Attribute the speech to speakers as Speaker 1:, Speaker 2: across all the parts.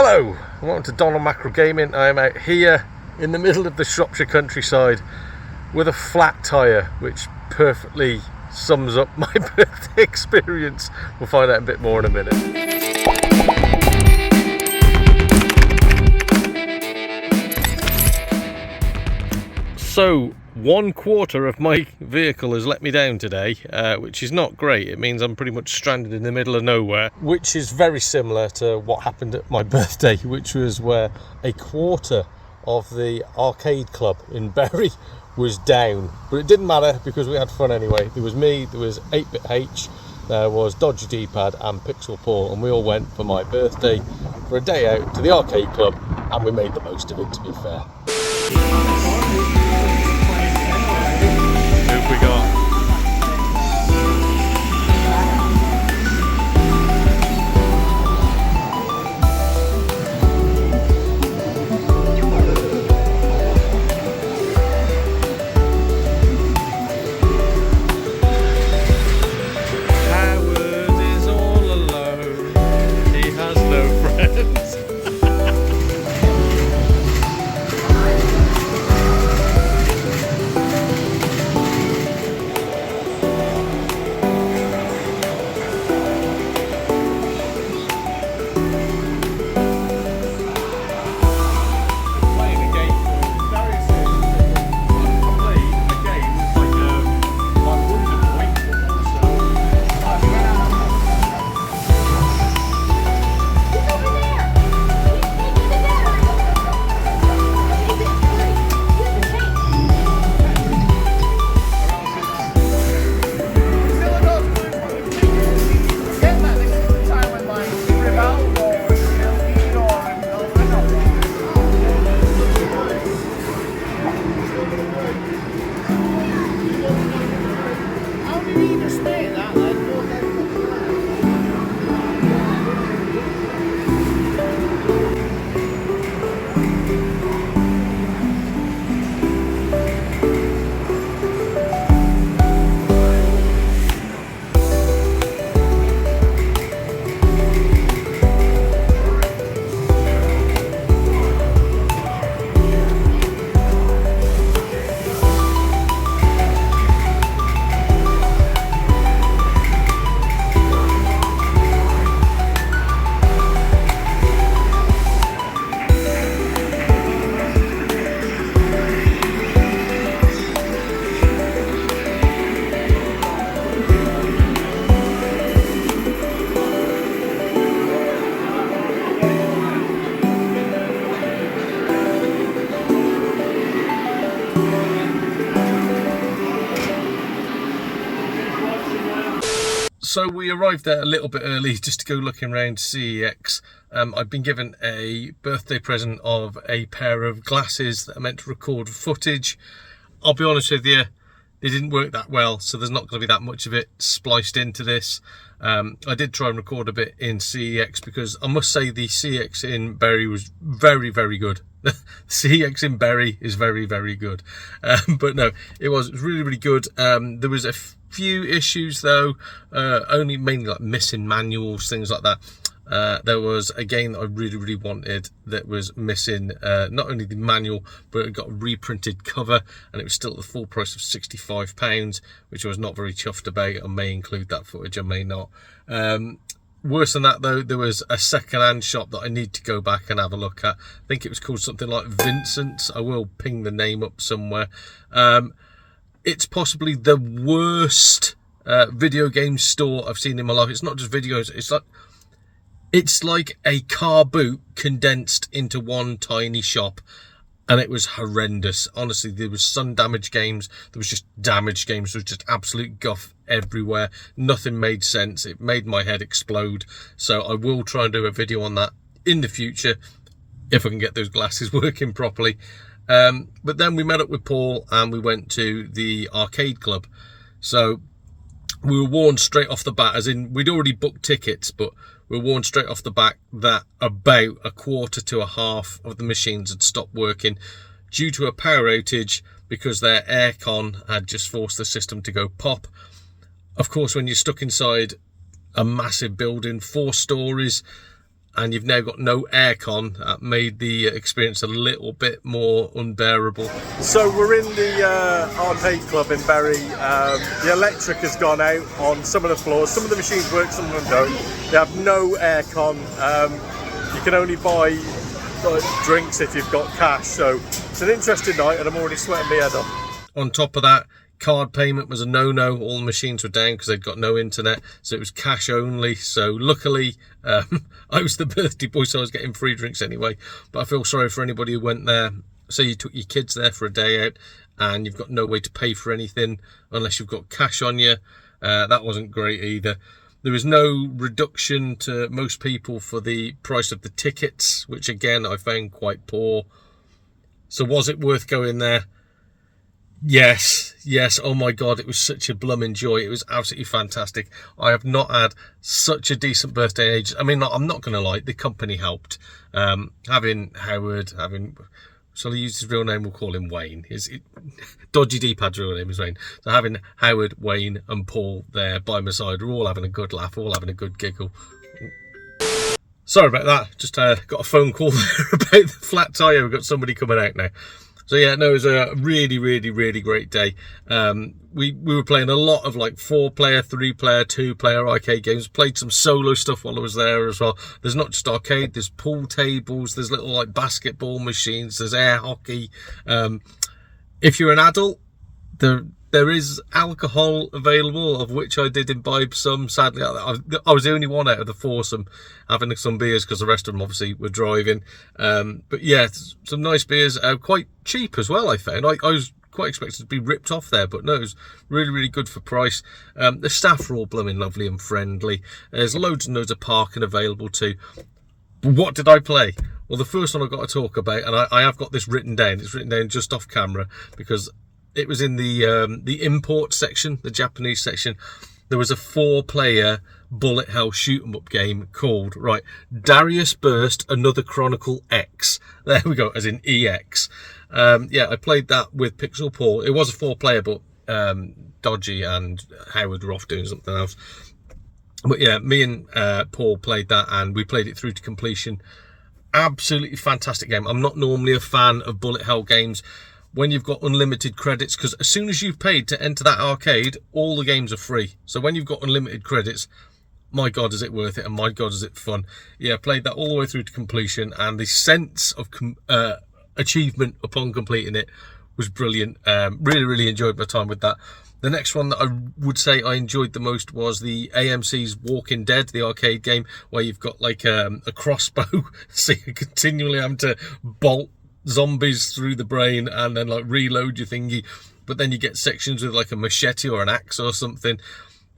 Speaker 1: Hello, welcome to Donald Mackerel Gaming. I am out here in the middle of the Shropshire countryside with a flat tyre, which perfectly sums up my birthday experience. We'll find out a bit more in a minute. So 1/4 of my vehicle has let me down today, which is not great. It means I'm pretty much stranded in the middle of nowhere, which is very similar to what happened at my birthday, which was where a quarter of the arcade club in Bury was down. But it didn't matter because we had fun anyway. There was me, there was 8-Bit H, there was Dodgy D-Pad and Pixel Paul, and we all went for my birthday for a day out to the arcade club, and we made the most of it, to be fair. Who have we got? So we arrived there a little bit early just to go looking around CEX. I've been given a birthday present of a pair of glasses that are meant to record footage. I'll be honest with you, they didn't work that well, so there's not going to be that much of it spliced into this. I did try and record a bit in CEX because I must say the CEX in Bury was very, very good. CEX in Bury is very, very good. But no, it was really, really good. There was a few issues though, only mainly like missing manuals, things like that. There was a game that I really, really wanted that was missing not only the manual, but it got a reprinted cover, and it was still at the full price of £65, which I was not very chuffed about. I may include that footage, I may not. Worse than that though, there was a second-hand shop that I need to go back and have a look at. I think it was called something like Vincent's. I will ping the name up somewhere. It's possibly the worst video game store I've seen in my life. It's not just videos, it's like a car boot condensed into one tiny shop, and it was horrendous. Honestly, there was sun damage games, there was just damaged games, there was just absolute guff everywhere. Nothing made sense. It made my head explode. So I will try and do a video on that in the future if I can get those glasses working properly. But then we met up with Paul and we went to the arcade club. So we were warned straight off the bat, as in we'd already booked tickets, but we were warned straight off the back that about a quarter to a half of the machines had stopped working due to a power outage because their aircon had just forced the system to go pop. Of course, when you're stuck inside a massive building, 4 stories, and you've now got no aircon. That made the experience a little bit more unbearable. So we're in the arcade club in Bury. The electric has gone out on some of the floors. Some of the machines work, some of them don't. They have no aircon. You can only buy drinks if you've got cash. So it's an interesting night, and I'm already sweating my head off. On top of that, card payment was a no-no. All the machines were down because they'd got no internet, so it was cash only. So luckily, I was the birthday boy, so I was getting free drinks anyway. But I feel sorry for anybody who went there. Say you took your kids there for a day out and you've got no way to pay for anything unless you've got cash on you. That wasn't great either. There was no reduction to most people for the price of the tickets, which again I found quite poor. So was it worth going there? Yes. Oh my God, it was such a blooming joy. It was absolutely fantastic. I have not had such a decent birthday in ages. I mean, I'm not going to lie, the company helped. Having Howard, shall I use his real name? We'll call him Wayne. Dodgy D-pad's real name is Wayne. So having Howard, Wayne and Paul there by my side, we're all having a good laugh, all having a good giggle. Sorry about that. Just got a phone call there about the flat tyre. We've got somebody coming out now. So yeah, no, it was a really, really, really great day. We were playing a lot of like 4-player, 3-player, 2-player arcade games. Played some solo stuff while I was there as well. There's not just arcade, there's pool tables, there's little like basketball machines, there's air hockey. If you're an adult, there is alcohol available, of which I did imbibe some. Sadly, I was the only one out of the foursome having some beers because the rest of them obviously were driving. But yeah, some nice beers, quite cheap as well, I found. I was quite expected to be ripped off there, but no, it was really, really good for price. The staff are all blooming lovely and friendly. There's loads and loads of parking available too. But what did I play? Well, the first one I've got to talk about, and I have got this written down. It's written down just off camera because it was in the import section, the Japanese section. There was a 4-player bullet hell shoot 'em up game called, right, Darius Burst Another Chronicle X. There we go, as in EX. Yeah, I played that with Pixel Paul. It was a 4-player, but Dodgy and Howard were off doing something else. But yeah, me and Paul played that, and we played it through to completion. Absolutely fantastic game. I'm not normally a fan of bullet hell games when you've got unlimited credits, because as soon as you've paid to enter that arcade, all the games are free. So when you've got unlimited credits, my God, is it worth it, and my God, is it fun. Yeah, played that all the way through to completion, and the sense of achievement upon completing it was brilliant. Really, really enjoyed my time with that. The next one that I would say I enjoyed the most was the AMC's Walking Dead, the arcade game, where you've got like a crossbow, so you're continually having to bolt zombies through the brain and then like reload your thingy, but then you get sections with like a machete or an axe or something.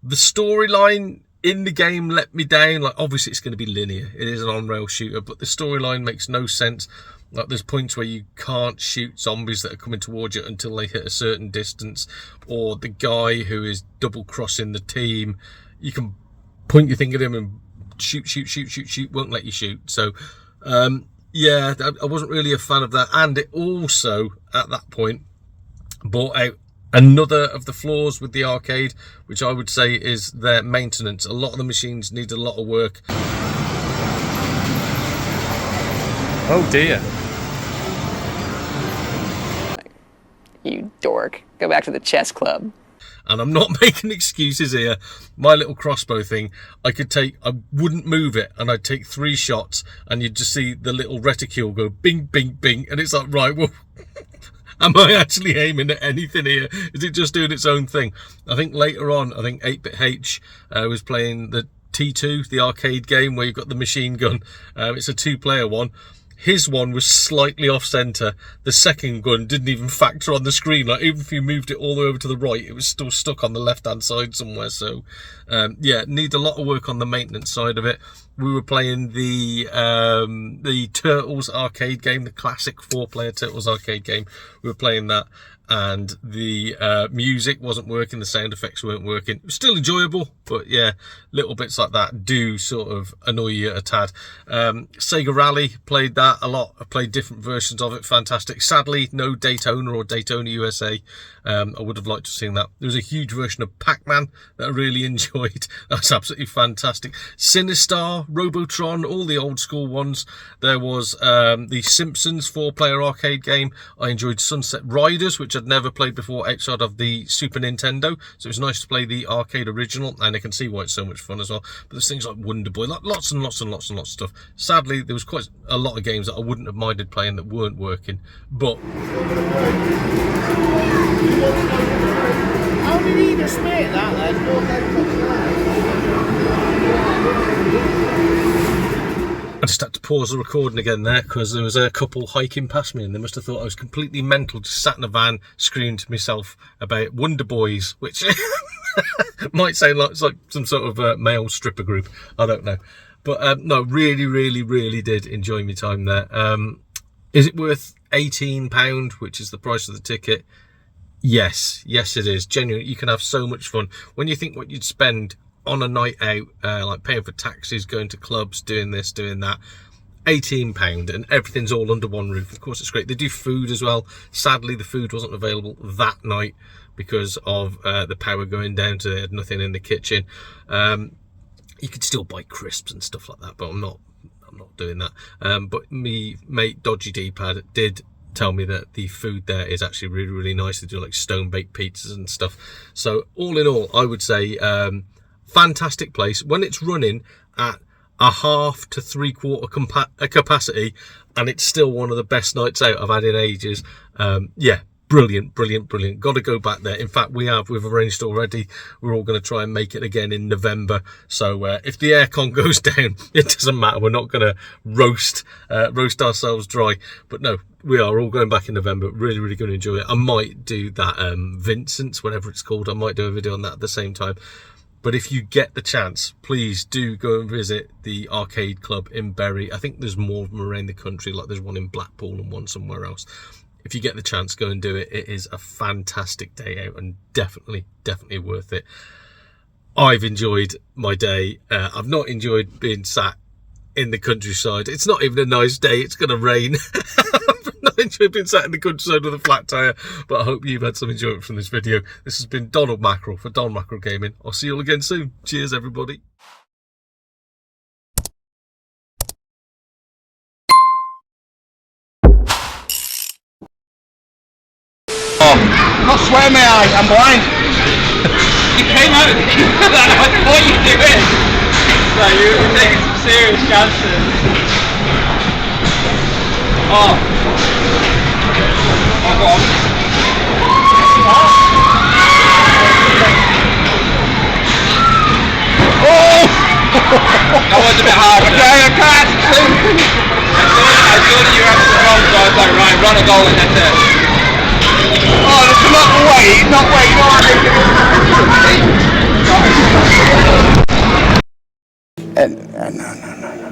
Speaker 1: The storyline in the game let me down. Like, obviously it's going to be linear, it is an on-rail shooter, but the storyline makes no sense. Like, there's points where you can't shoot zombies that are coming towards you until they hit a certain distance, or the guy who is double crossing the team, you can point your thing at him and shoot, won't let you shoot. So yeah, I wasn't really a fan of that. And it also, at that point, bought out another of the flaws with the arcade, which I would say is their maintenance. A lot of the machines need a lot of work. Oh dear.
Speaker 2: You dork. Go back to the chess club.
Speaker 1: And I'm not making excuses here. My little crossbow thing, I wouldn't move it, and I'd take 3 shots, and you'd just see the little reticule go bing, bing, bing, and it's like, right, well, am I actually aiming at anything here? Is it just doing its own thing? I think later on, 8-Bit H was playing the T2, the arcade game where you've got the machine gun. It's a 2-player one. His one was slightly off center. The second gun didn't even factor on the screen. Like, even if you moved it all the way over to the right, it was still stuck on the left-hand side somewhere. So, yeah, need a lot of work on the maintenance side of it. We were playing the Turtles arcade game, the classic 4-player Turtles arcade game. We were playing that, and the music wasn't working, the sound effects weren't working. It was still enjoyable, but yeah, little bits like that do sort of annoy you a tad. Sega Rally, played that a lot. I played different versions of it, fantastic. Sadly, no Daytona or Daytona USA. I would have liked to have seen that. There was a huge version of Pac-Man that I really enjoyed. That's absolutely fantastic. Sinistar, Robotron, all the old school ones. There was the Simpsons 4-player arcade game. I enjoyed Sunset Riders, which I'd never played before outside of the Super Nintendo. So it was nice to play the arcade original, and I can see why it's so much fun as well. But there's things like Wonder Boy, lots and lots of stuff. Sadly, there was quite a lot of games that I wouldn't have minded playing that weren't working. But
Speaker 3: how did he just make that then?
Speaker 1: I just had to pause the recording again there because there was a couple hiking past me and they must have thought I was completely mental, just sat in a van screaming to myself about Wonder Boys, which might sound like it's like some sort of male stripper group. I don't know. But no, really did enjoy my time there. Is it worth £18, which is the price of the ticket? Yes it is. Genuinely, you can have so much fun. When you think what you'd spend on a night out, like paying for taxis, going to clubs, doing this, doing that, £18 and everything's all under one roof. Of course, it's great. They do food as well. Sadly, the food wasn't available that night because of the power going down, so they had nothing in the kitchen. You could still buy crisps and stuff like that, but I'm not doing that. But me mate Dodgy D-Pad did tell me that the food there is actually really nice. They do like stone baked pizzas and stuff. So all in all, I would say fantastic place. When it's running at a half to 3/4 capacity, and it's still one of the best nights out I've had in ages. Yeah, brilliant. Got to go back there. In fact, we've arranged already. We're all going to try and make it again in November. So if the aircon goes down, it doesn't matter. We're not going to roast ourselves dry. But no, we are all going back in November. Really going to enjoy it. I might do that Vincent's, whatever it's called. I might do a video on that at the same time. But if you get the chance, please do go and visit the arcade club in Bury. I think there's more of them around the country. Like there's one in Blackpool and one somewhere else. If you get the chance, go and do it. It is a fantastic day out and definitely worth it. I've enjoyed my day. I've not enjoyed being sat in the countryside. It's not even a nice day. It's going to rain. I've not enjoyed being sat in the countryside with a flat tyre, but I hope you've had some enjoyment from this video. This has been Donald Mackerel for Don Mackerel Gaming. I'll see you all again soon. Cheers, everybody.
Speaker 3: Not swear me, I'm blind. You came out and I thought you do it. So you're taking some serious chances. Oh, go on. Oh! That was a bit hard. Okay, I can't. I saw that you had some wrong, so I was like, right, run a goal and that's it. Oh, there's not wait, not wait, no. No.